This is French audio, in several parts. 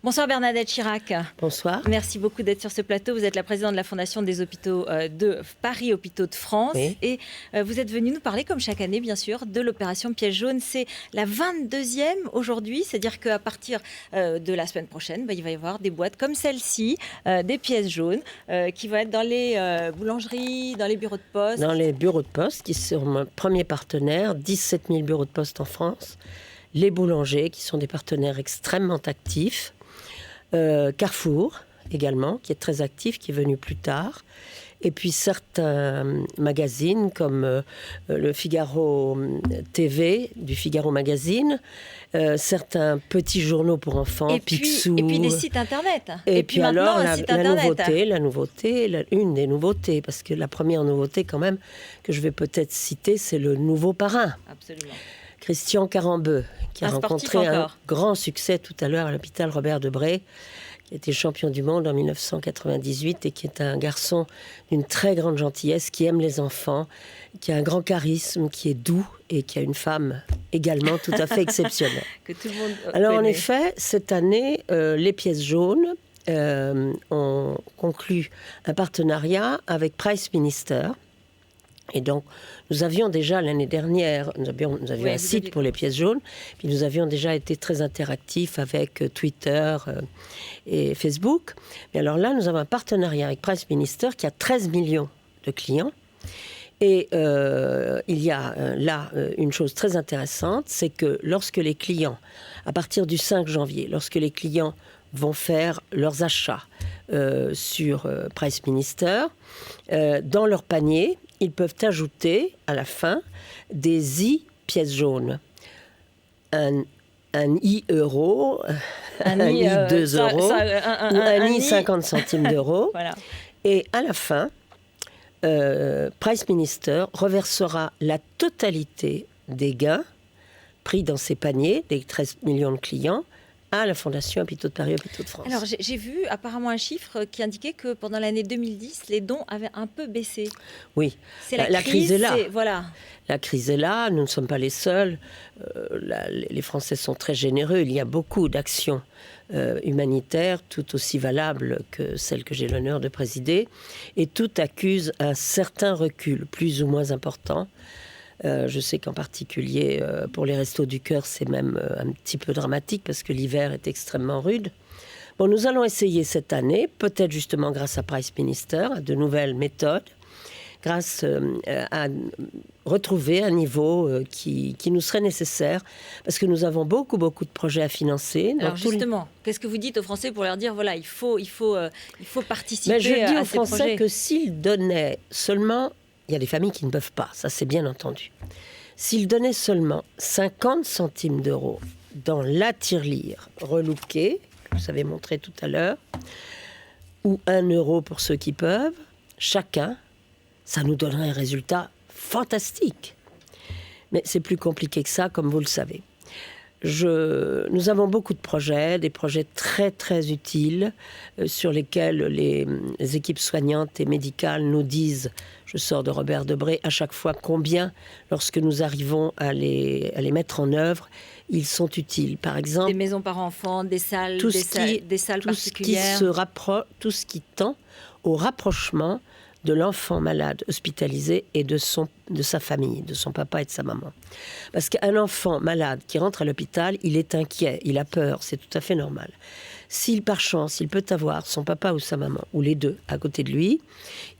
Bonsoir Bernadette Chirac. Bonsoir. Merci beaucoup d'être sur ce plateau. Vous êtes la présidente de la Fondation des hôpitaux de Paris, Hôpitaux de France. Oui. Et vous êtes venue nous parler, comme chaque année bien sûr, de l'opération Pièce jaune. C'est la 22e aujourd'hui, c'est-à-dire qu'à partir de la semaine prochaine, il va y avoir des boîtes comme celle-ci, des pièces jaunes, qui vont être dans les boulangeries, dans les bureaux de poste. Dans les bureaux de poste, qui sont mon premier partenaire, 17 000 bureaux de poste en France. Les boulangers, qui sont des partenaires extrêmement actifs. Carrefour, également, qui est très actif, qui est venu plus tard. Et puis certains magazines, comme le Figaro TV, du Figaro Magazine, certains petits journaux pour enfants, Picsou. Et puis des sites Internet. Et puis maintenant, alors, un site Internet. la nouveauté, une des nouveautés, parce que la première nouveauté, quand même, que je vais peut-être citer, c'est le nouveau parrain. Absolument. Christian Carambeu, qui a rencontré un grand succès tout à l'heure à l'hôpital Robert Debré, qui a été champion du monde en 1998 et qui est un garçon d'une très grande gentillesse, qui aime les enfants, qui a un grand charisme, qui est doux et qui a une femme également tout à fait exceptionnelle. Que tout le monde Alors connaît. en effet, cette année, les pièces jaunes ont conclu un partenariat avec Price Minister. Et donc, nous avions déjà l'année dernière, nous avions un site pour les pièces jaunes, puis nous avions déjà été très interactifs avec Twitter et Facebook. Mais alors là, nous avons un partenariat avec Price Minister qui a 13 millions de clients. Et il y a là une chose très intéressante, c'est que lorsque les clients, à partir du 5 janvier, lorsque les clients vont faire leurs achats sur Price Minister, dans leur panier, ils peuvent ajouter à la fin des i-pièces jaunes. Un i-euro, un i-2 euros, ou un i-50 centimes d'euros. Voilà. Et à la fin, Price Minister reversera la totalité des gains pris dans ces paniers, des 13 millions de clients, à la Fondation Hôpitaux de Paris, Hôpitaux de France. Alors, j'ai vu apparemment un chiffre qui indiquait que pendant l'année 2010, les dons avaient un peu baissé. Oui, c'est la crise est là. Voilà. La crise est là, nous ne sommes pas les seuls. Les Français sont très généreux. Il y a beaucoup d'actions humanitaires, tout aussi valables que celles que j'ai l'honneur de présider. Et tout accuse un certain recul, plus ou moins important. Je sais qu'en particulier pour les Restos du Cœur, c'est même un petit peu dramatique parce que l'hiver est extrêmement rude. Bon, nous allons essayer cette année, peut-être justement grâce à Price Minister, à de nouvelles méthodes, grâce à retrouver un niveau qui nous serait nécessaire, parce que nous avons beaucoup de projets à financer. Alors justement, qu'est-ce que vous dites aux Français pour leur dire, voilà, il faut participer à ces projets? Je dis aux Français que s'ils donnaient seulement... Il y a des familles qui ne peuvent pas, ça c'est bien entendu. S'ils donnaient seulement 50 centimes d'euros dans la tirelire relookée, que vous avez montré tout à l'heure, ou 1 euro pour ceux qui peuvent, chacun, ça nous donnerait un résultat fantastique. Mais c'est plus compliqué que ça, comme vous le savez. Nous avons beaucoup de projets, des projets très très utiles sur lesquels les équipes soignantes et médicales nous disent, je sors de Robert Debré, à chaque fois combien, lorsque nous arrivons à les mettre en œuvre, ils sont utiles. Par exemple, des maisons par enfants, des salles, des salles particulières. Tout ce qui tend au rapprochement de l'enfant malade hospitalisé et de sa famille, de son papa et de sa maman. Parce qu'un enfant malade qui rentre à l'hôpital, il est inquiet, il a peur, c'est tout à fait normal. S'il, par chance, il peut avoir son papa ou sa maman, ou les deux, à côté de lui,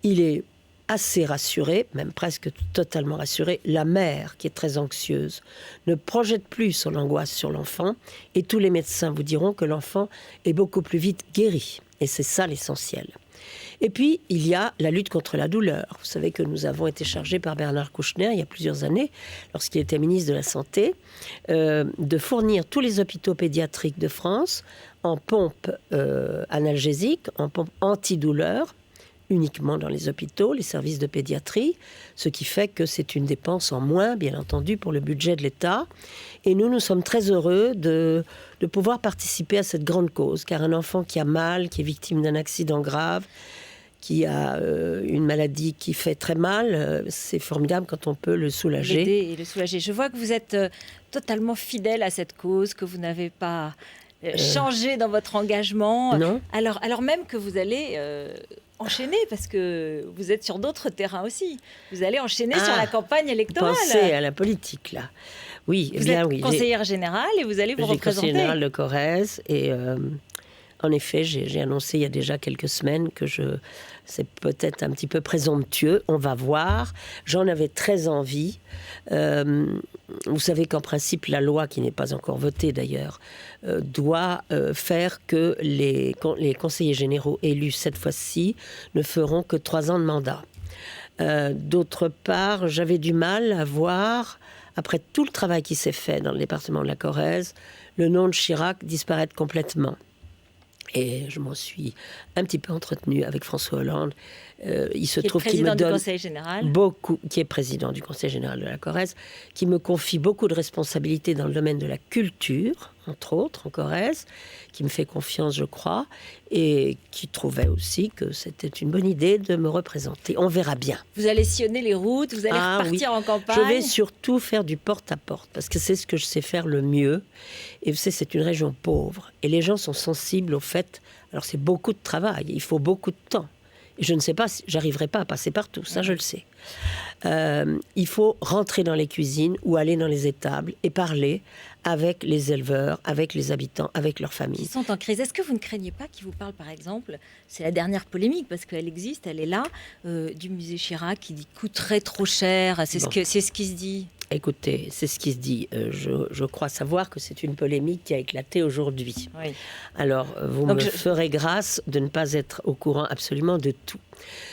il est assez rassuré, même presque totalement rassuré. La mère, qui est très anxieuse, ne projette plus son angoisse sur l'enfant, et tous les médecins vous diront que l'enfant est beaucoup plus vite guéri. Et c'est ça l'essentiel. Et puis, il y a la lutte contre la douleur. Vous savez que nous avons été chargés par Bernard Kouchner, il y a plusieurs années, lorsqu'il était ministre de la Santé, de fournir tous les hôpitaux pédiatriques de France en pompes analgésiques, en pompes antidouleurs, uniquement dans les hôpitaux, les services de pédiatrie, ce qui fait que c'est une dépense en moins, bien entendu, pour le budget de l'État. Et nous sommes très heureux de pouvoir participer à cette grande cause, car un enfant qui a mal, qui est victime d'un accident grave, qui a une maladie qui fait très mal, c'est formidable quand on peut le soulager. L'aider et le soulager. Je vois que vous êtes totalement fidèle à cette cause, que vous n'avez pas changer dans votre engagement, Non. alors même que vous allez enchaîner, parce que vous êtes sur d'autres terrains aussi. Vous allez enchaîner sur la campagne électorale. Pensez à la politique, là. Oui, Vous êtes conseillère générale et vous allez vous représenter. Conseillère générale de Corrèze et en effet, j'ai annoncé il y a déjà quelques semaines que c'est peut-être un petit peu présomptueux, on va voir. J'en avais très envie. Vous savez qu'en principe, la loi, qui n'est pas encore votée d'ailleurs, doit faire que les conseillers généraux élus cette fois-ci ne feront que 3 ans de mandat. D'autre part, j'avais du mal à voir, après tout le travail qui s'est fait dans le département de la Corrèze, le nom de Chirac disparaître complètement. Et je m'en suis un petit peu entretenue avec François Hollande. Il se trouve qu'il me donne beaucoup, qui est président du Conseil général de la Corrèze, qui me confie beaucoup de responsabilités dans le domaine de la culture, entre autres, en Corrèze, qui me fait confiance, je crois, et qui trouvait aussi que c'était une bonne idée de me représenter. On verra bien. Vous allez sillonner les routes, vous allez repartir en campagne. Je vais surtout faire du porte-à-porte, parce que c'est ce que je sais faire le mieux. Et vous savez, c'est une région pauvre, et les gens sont sensibles au fait. Alors c'est beaucoup de travail, il faut beaucoup de temps. Et je ne sais pas si j'arriverai pas à passer partout, ça je le sais. Il faut rentrer dans les cuisines ou aller dans les étables et parler avec les éleveurs, avec les habitants, avec leurs familles. Qui sont en crise. Est-ce que vous ne craignez pas qu'ils vous parlent, par exemple, c'est la dernière polémique, parce qu'elle existe, elle est là, du musée Chirac qui dit coûterait trop cher, c'est ce qui se dit. Écoutez, c'est ce qui se dit. Je crois savoir que c'est une polémique qui a éclaté aujourd'hui. Oui. Alors, vous me ferez grâce de ne pas être au courant absolument de tout.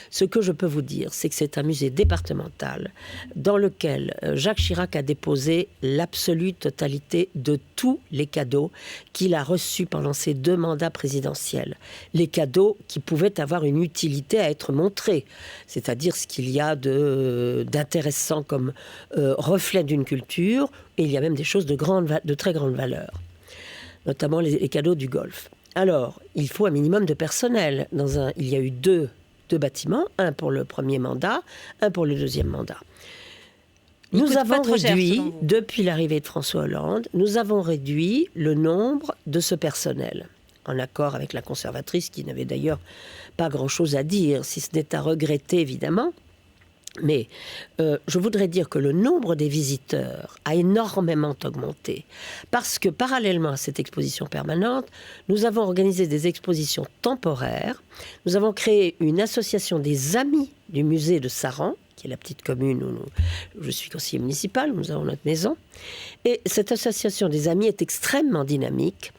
Ce que je peux vous dire, c'est que c'est un musée départemental dans lequel Jacques Chirac a déposé l'absolue totalité de tous les cadeaux qu'il a reçus pendant ses 2 mandats présidentiels. Les cadeaux qui pouvaient avoir une utilité à être montrés, c'est-à-dire ce qu'il y a d'intéressant comme reflet d'une culture, et il y a même des choses de très grande valeur, notamment les cadeaux du Golfe. Alors, il faut un minimum de personnel. Il y a eu deux bâtiments, un pour le premier mandat, un pour le deuxième mandat. Nous avons réduit, depuis l'arrivée de François Hollande, nous avons réduit le nombre de ce personnel, en accord avec la conservatrice, qui n'avait d'ailleurs pas grand-chose à dire, si ce n'est à regretter, évidemment. Mais je voudrais dire que le nombre des visiteurs a énormément augmenté, parce que parallèlement à cette exposition permanente, nous avons organisé des expositions temporaires. Nous avons créé une association des amis du musée de Saran, qui est la petite commune où je suis conseiller municipal, où nous avons notre maison. Et cette association des amis est extrêmement dynamique.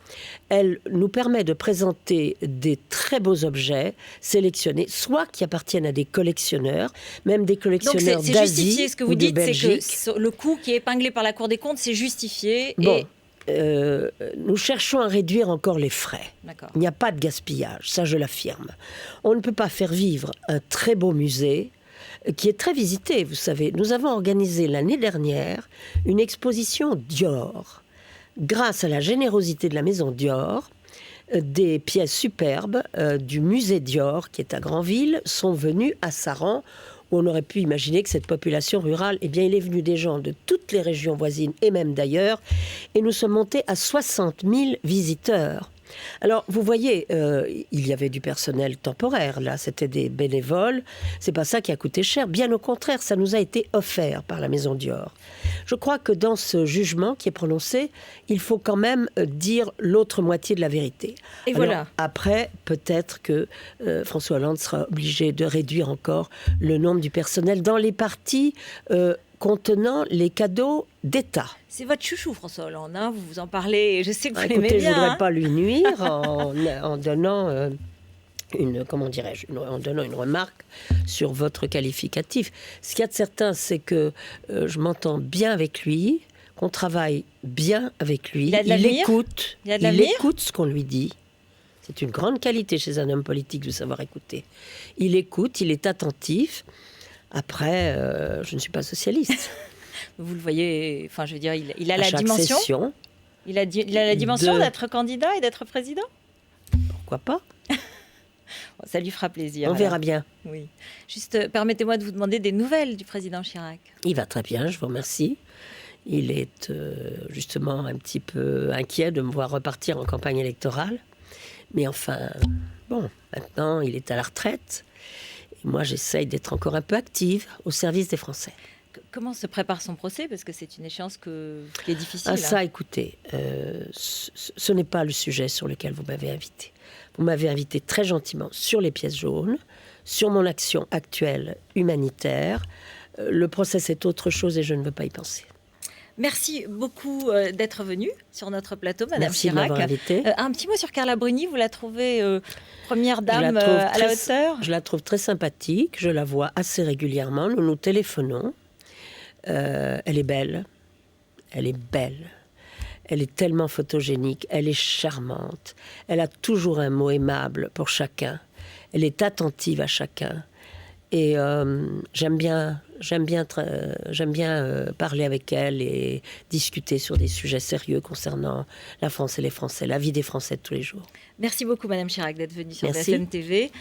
Elle nous permet de présenter des très beaux objets sélectionnés, soit qui appartiennent à des collectionneurs, même des collectionneurs d'Asie. Donc c'est justifié, ce que vous dites, c'est que le coût qui est épinglé par la Cour des comptes, c'est justifié. Bon. Nous cherchons à réduire encore les frais. D'accord. Il n'y a pas de gaspillage, ça je l'affirme. On ne peut pas faire vivre un très beau musée qui est très visité, vous savez. Nous avons organisé l'année dernière une exposition Dior. Grâce à la générosité de la maison Dior, des pièces superbes du musée Dior, qui est à Granville, sont venues à Saran, où on aurait pu imaginer que cette population rurale, eh bien, il est venu des gens de toutes les régions voisines et même d'ailleurs, et nous sommes montés à 60 000 visiteurs. Alors, vous voyez, il y avait du personnel temporaire, là, c'était des bénévoles. C'est pas ça qui a coûté cher. Bien au contraire, ça nous a été offert par la Maison Dior. Je crois que dans ce jugement qui est prononcé, il faut quand même dire l'autre moitié de la vérité. Et alors, voilà. Après, peut-être que François Hollande sera obligé de réduire encore le nombre du personnel dans les parties contenant les cadeaux d'État. C'est votre chouchou, François Hollande, hein, vous en parlez, je sais que vous l'aimez bien. Écoutez, je ne voudrais pas lui nuire en donnant une remarque sur votre qualificatif. Ce qu'il y a de certain, c'est que je m'entends bien avec lui, qu'on travaille bien avec lui. Il écoute ce qu'on lui dit. C'est une grande qualité chez un homme politique de savoir écouter. Il écoute, il est attentif. Après, je ne suis pas socialiste. Vous le voyez, enfin, je veux dire, il a la dimension. Session, il a la dimension d'être candidat et d'être président. Pourquoi pas? Ça lui fera plaisir. On verra bien. Oui. Juste, permettez-moi de vous demander des nouvelles du président Chirac. Il va très bien, je vous remercie. Il est justement un petit peu inquiet de me voir repartir en campagne électorale. Mais enfin, bon, maintenant, il est à la retraite. Et moi, j'essaye d'être encore un peu active au service des Français. Comment se prépare son procès? Parce que c'est une échéance qui est difficile. Ah ça, écoutez, ce n'est pas le sujet sur lequel vous m'avez invité. Vous m'avez invité très gentiment sur les pièces jaunes, sur mon action actuelle humanitaire. Le procès, c'est autre chose et je ne veux pas y penser. Merci beaucoup d'être venue sur notre plateau, Madame Merci Chirac. de m'avoir invitée. Un petit mot sur Carla Bruni. Vous la trouvez première dame à la hauteur? Je la trouve très sympathique. Je la vois assez régulièrement. Nous nous téléphonons. Elle est belle. Elle est belle. Elle est tellement photogénique. Elle est charmante. Elle a toujours un mot aimable pour chacun. Elle est attentive à chacun. Et j'aime bien parler avec elle et discuter sur des sujets sérieux concernant la France et les Français, la vie des Français de tous les jours. Merci beaucoup, Madame Chirac, d'être venue sur Merci. BFM TV.